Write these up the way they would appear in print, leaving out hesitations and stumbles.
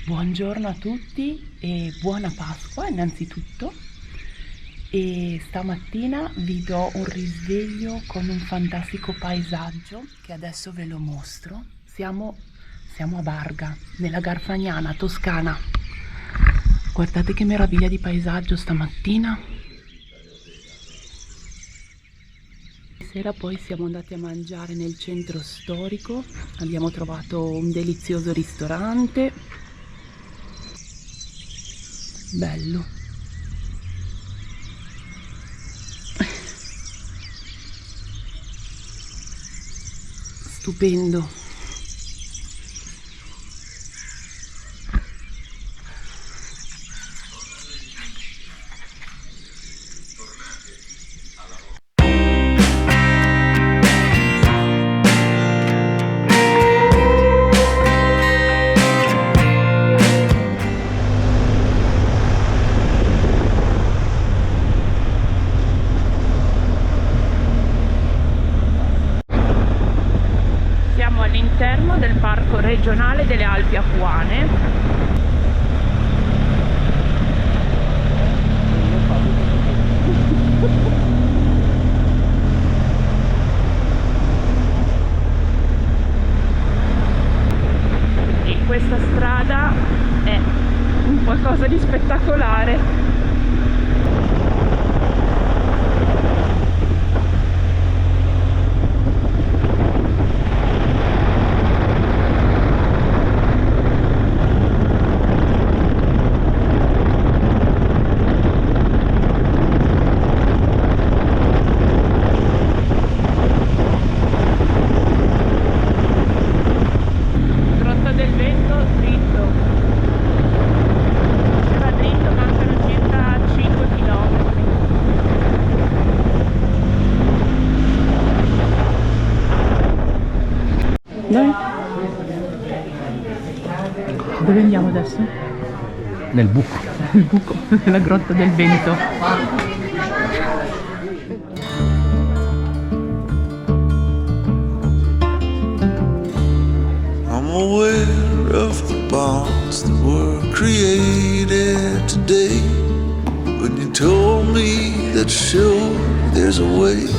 Buongiorno a tutti e buona Pasqua innanzitutto. E stamattina vi do un risveglio con un fantastico paesaggio che adesso ve lo mostro. Siamo a Barga, nella Garfagnana, Toscana. Guardate che meraviglia di paesaggio stamattina. Sera poi siamo andati a mangiare nel centro storico, abbiamo trovato un delizioso ristorante, bello. Stupendo. Siamo all'interno del Parco Regionale delle Alpi Apuane. E questa strada è un qualcosa di spettacolare. Dai. Dove andiamo adesso? Nel buco. Nel buco, nella grotta del Veneto. I'm aware of the bonds that were created today. When you told me that sure there's a way.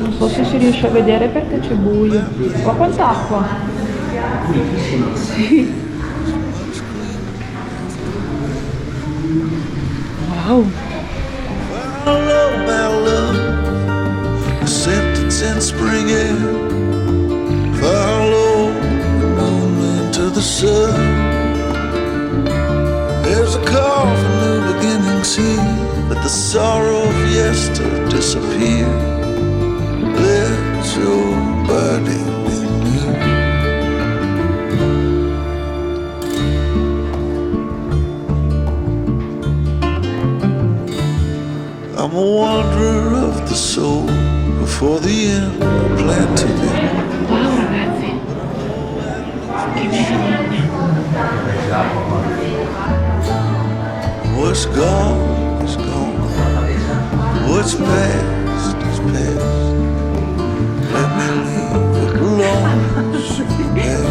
Non so se si riesce a vedere perché c'è buio. Ma quanta acqua? Sì. Wow. Follow my love, a sentence in spring air. Follow the moon into the sun. There's a call for new beginnings here. Let the sorrow of yester disappear. Let your body be me. I'm a wanderer of the soul. Before the end, I plan to be. Wow ragazzi, che meraviglia. What's gone is gone. What's past is past. Let me leave what belongs to the past.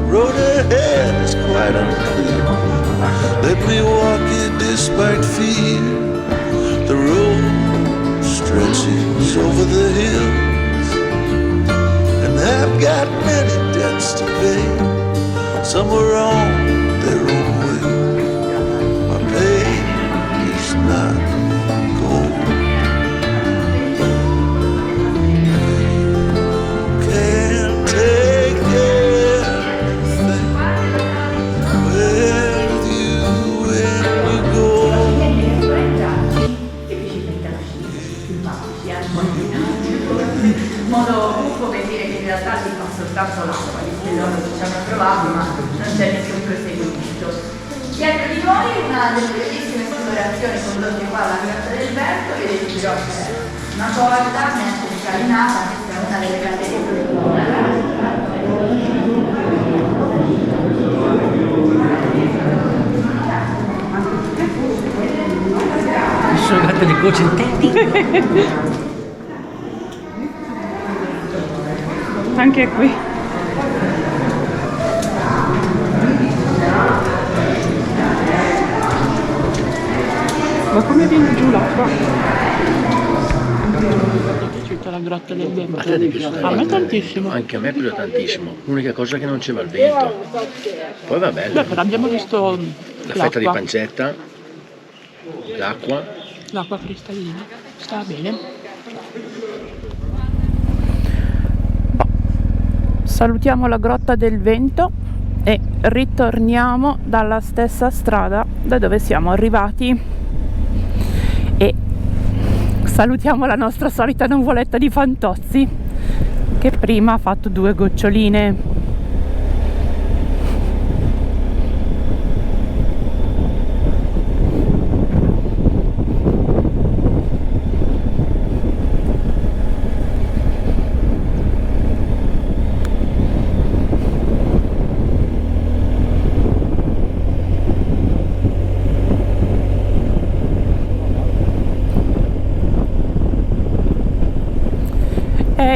Road ahead is quite unclear. Let me walk it despite fear. The road stretches over the hills, and I've got many debts to pay. Some are on their own way. My pain is not gold. Can't take everything with you when you go. In modo come dire che in realtà si fa soltanto l'acqua, che loro ci hanno trovato, ma non c'è nessun proseguimento. Dietro di noi una delle bellissime esplorazioni condotte qua alla Grotta del Vento, vedete però c'è una porta, mezzo scalinata, questa è una delle gallerie. Sono gatte di cocintetti. Anche anche qui. Ma come viene giù l'acqua? Ti è piaciuta la grotta del vento? A te ti è piaciuta? A me tantissimo. Anche a me è piaciuto tantissimo. L'unica cosa è che non c'era il vento. Poi va bene. Beh, però abbiamo visto La fetta di l'acqua. pancetta, l'acqua. L'acqua cristallina. Sta bene. Salutiamo la grotta del vento e ritorniamo dalla stessa strada da dove siamo arrivati e salutiamo la nostra solita nuvoletta di Fantozzi che prima ha fatto 2 goccioline.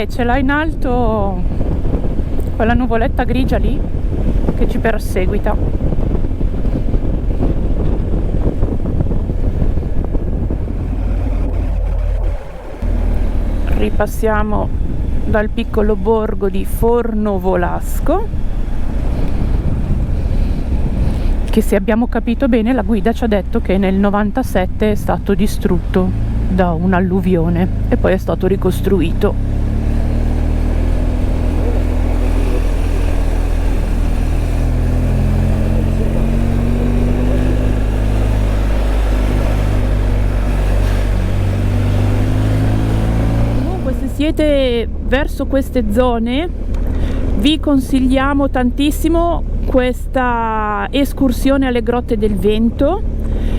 Ce l'ha in alto quella nuvoletta grigia lì che ci perseguita. Ripassiamo dal piccolo borgo di Fornovolasco, che se abbiamo capito bene la guida ci ha detto che nel 97 è stato distrutto da un'alluvione e poi è stato ricostruito. Siete verso queste zone, vi consigliamo tantissimo questa escursione alle grotte del vento,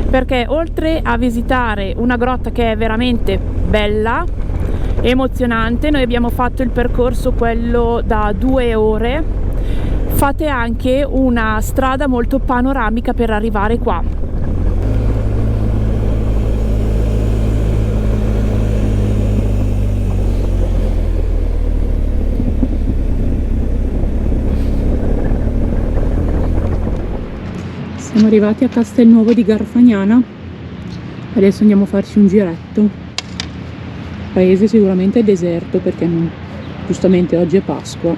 perché oltre a visitare una grotta che è veramente bella, emozionante, noi abbiamo fatto il percorso quello da 2 ore, fate anche una strada molto panoramica per arrivare qua. Siamo arrivati a Castelnuovo di Garfagnana, adesso andiamo a farci un giretto. Il paese sicuramente è deserto perché giustamente oggi è Pasqua,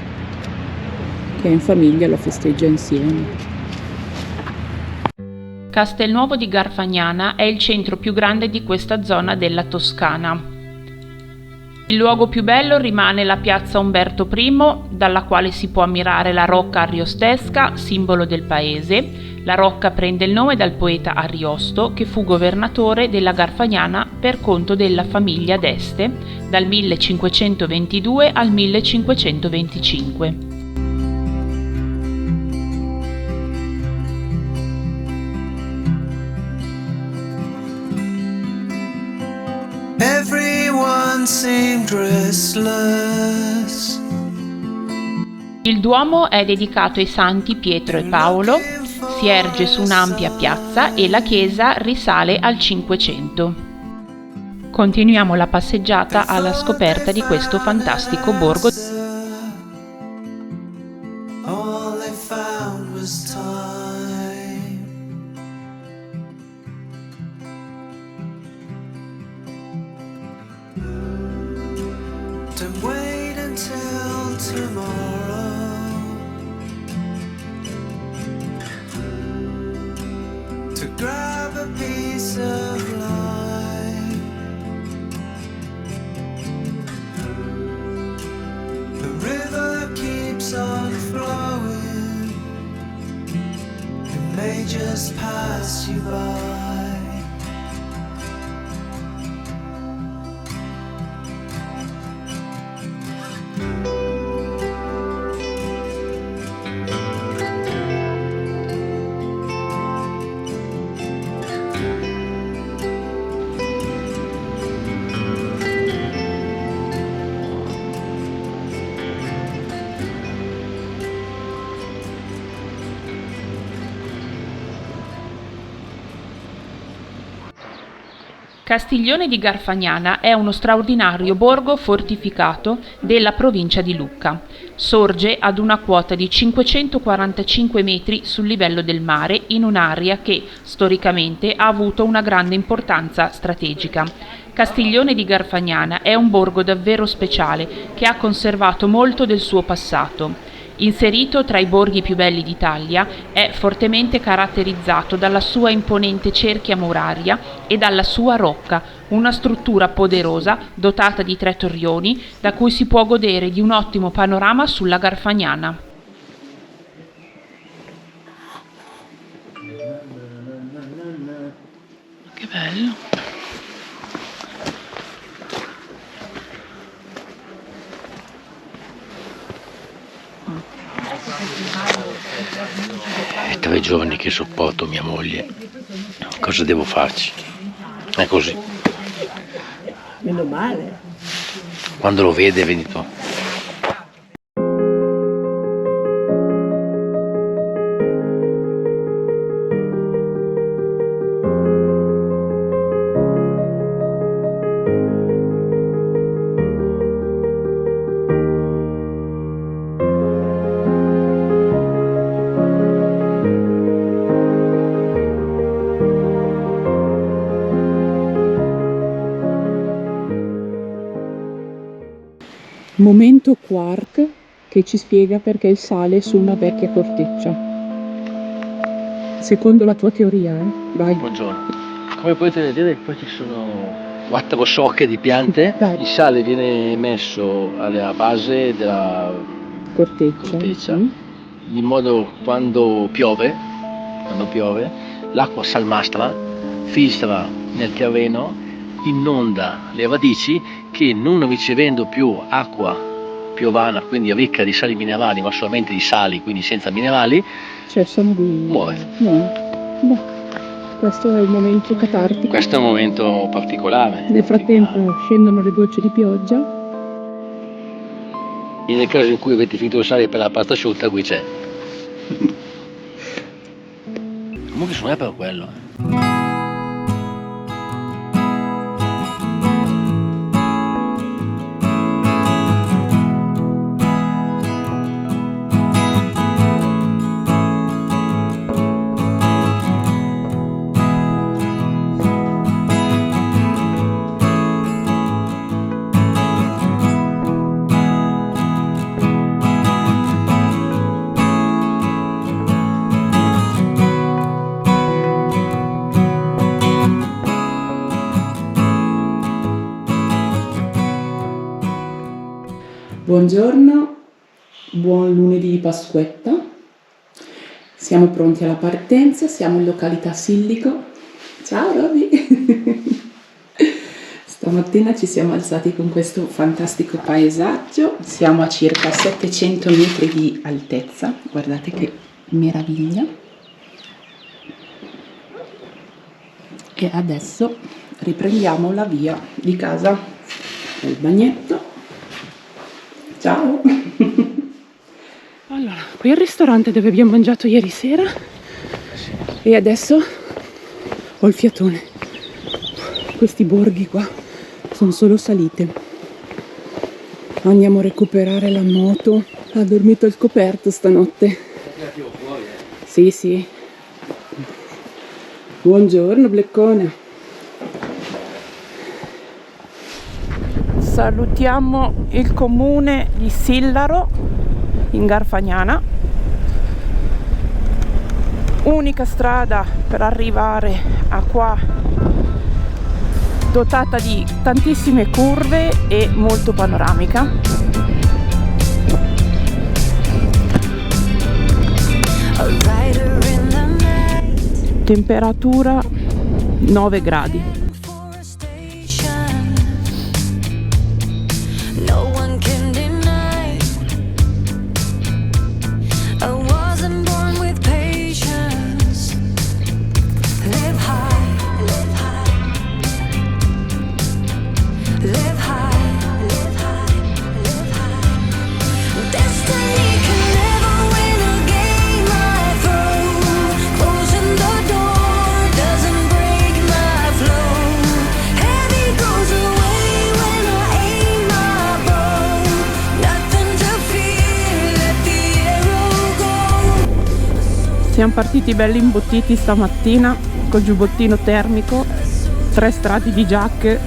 che in famiglia lo festeggia insieme. Castelnuovo di Garfagnana è il centro più grande di questa zona della Toscana. Il luogo più bello rimane la piazza Umberto I, dalla quale si può ammirare la rocca ariostesca, simbolo del paese. La rocca prende il nome dal poeta Ariosto, che fu governatore della Garfagnana per conto della famiglia d'Este dal 1522 al 1525. Everyone seemed restless. Il Duomo è dedicato ai santi Pietro e Paolo, si erge su un'ampia piazza e la chiesa risale al Cinquecento. Continuiamo la passeggiata alla scoperta di questo fantastico borgo. All they found was time. To wait until tomorrow. To grab a piece of life. The river keeps on flowing. It may just pass you by. Castiglione di Garfagnana è uno straordinario borgo fortificato della provincia di Lucca. Sorge ad una quota di 545 metri sul livello del mare in un'area che, storicamente, ha avuto una grande importanza strategica. Castiglione di Garfagnana è un borgo davvero speciale che ha conservato molto del suo passato. Inserito tra i borghi più belli d'Italia, è fortemente caratterizzato dalla sua imponente cerchia muraria e dalla sua rocca, una struttura poderosa dotata di 3 torrioni da cui si può godere di un ottimo panorama sulla Garfagnana. Che bello! È 3 giorni che sopporto mia moglie. Cosa devo farci? È così. Meno male. Quando lo vede, vedi tu. Momento quark che ci spiega perché il sale è su una vecchia corteccia. Secondo la tua teoria, Vai. Buongiorno. Come potete vedere, qua ci sono 4 socche di piante. Dai. Il sale viene messo alla base della corteccia, in modo quando piove, l'acqua salmastra, filtra nel terreno, inonda le radici che, non ricevendo più acqua piovana, quindi ricca di sali minerali, ma solamente di sali, quindi senza minerali, Cessano di... muore. No. Questo è il momento catartico. Questo è un momento particolare. Nel frattempo scendono le gocce di pioggia. E nel caso in cui avete finito il sale per la pasta asciutta, qui c'è. Comunque non è per quello. Buongiorno, buon lunedì di Pasquetta. Siamo pronti alla partenza, siamo in località Sillico. Ciao Roby! Stamattina ci siamo alzati con questo fantastico paesaggio. Siamo a circa 700 metri di altezza, guardate che meraviglia. E adesso riprendiamo la via di casa del bagnetto. Ciao! Allora, qui è il ristorante dove abbiamo mangiato ieri sera e adesso ho il fiatone. Questi borghi qua sono solo salite. Andiamo a recuperare la moto. Ha dormito al coperto stanotte. Sì. Buongiorno, Bleccone. Salutiamo il comune di Sillaro in Garfagnana, unica strada per arrivare a qua, dotata di tantissime curve e molto panoramica. Temperatura 9 gradi. No one can deny I wasn't born with patience. Live high, live high, live high, live high, live high. Destiny can never win a game I throw. Closing the door doesn't break my flow. Siamo partiti belli imbottiti stamattina col giubbottino termico, 3 strati di giacche.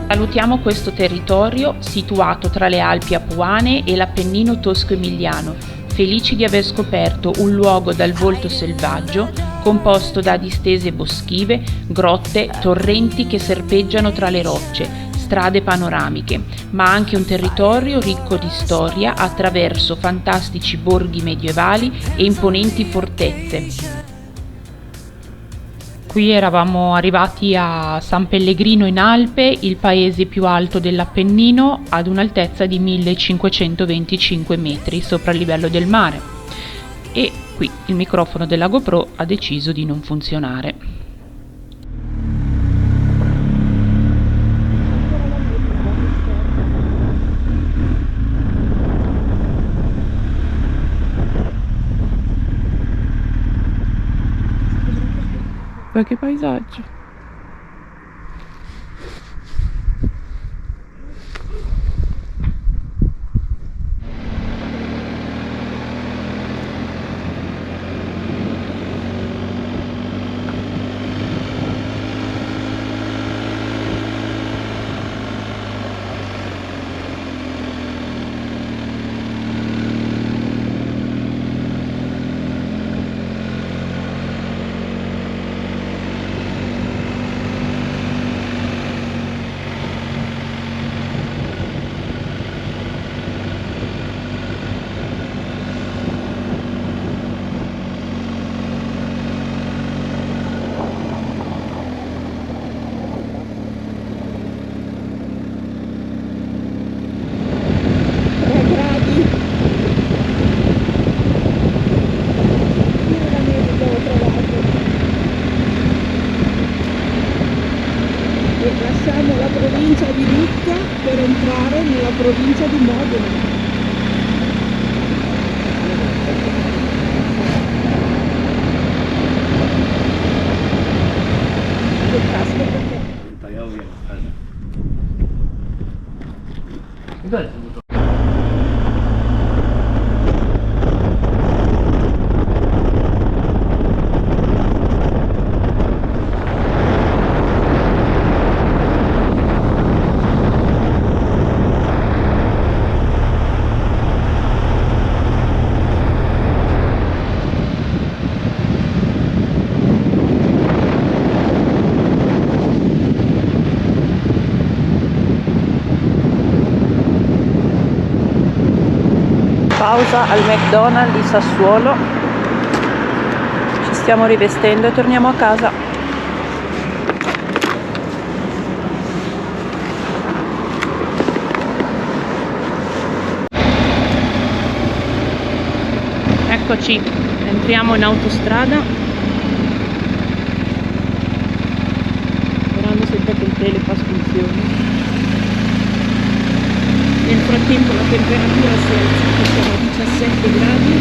Salutiamo questo territorio situato tra le Alpi Apuane e l'Appennino tosco-emiliano, felici di aver scoperto un luogo dal volto selvaggio, composto da distese boschive, grotte, torrenti che serpeggiano tra le rocce, strade panoramiche, ma anche un territorio ricco di storia attraverso fantastici borghi medievali e imponenti fortezze. Qui eravamo arrivati a San Pellegrino in Alpe, il paese più alto dell'Appennino, ad un'altezza di 1525 metri sopra il livello del mare. E qui il microfono della GoPro ha deciso di non funzionare. Ma che paesaggio! Lasciamo la provincia di Lucca per entrare nella provincia di Modena. Che casco perché? Pausa al McDonald's di Sassuolo, ci stiamo rivestendo e torniamo a casa. Eccoci, entriamo in autostrada, sperando sempre che il telepass funzioni. Nel frattempo la temperatura si è alzata fino a 17 gradi.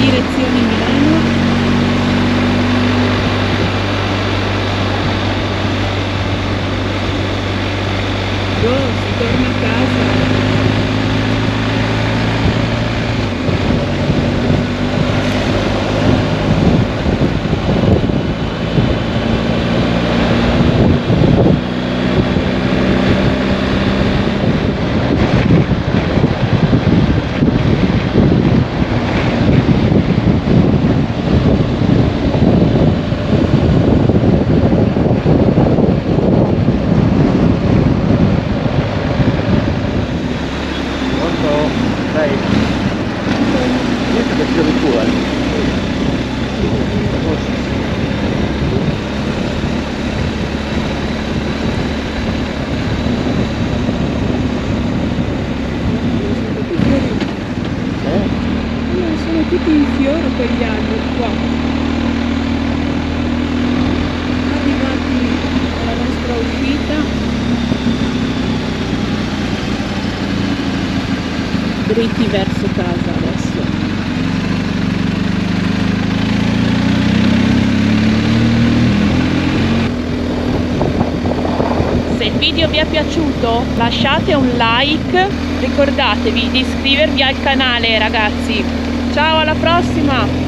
Direzione Milano. Si torna a casa. Tutti in fiore quegli alberi qua. Arrivati alla nostra uscita, dritti verso casa adesso. il video vi è piaciuto lasciate un like, ricordatevi di iscrivervi al canale ragazzi. Ciao, alla prossima!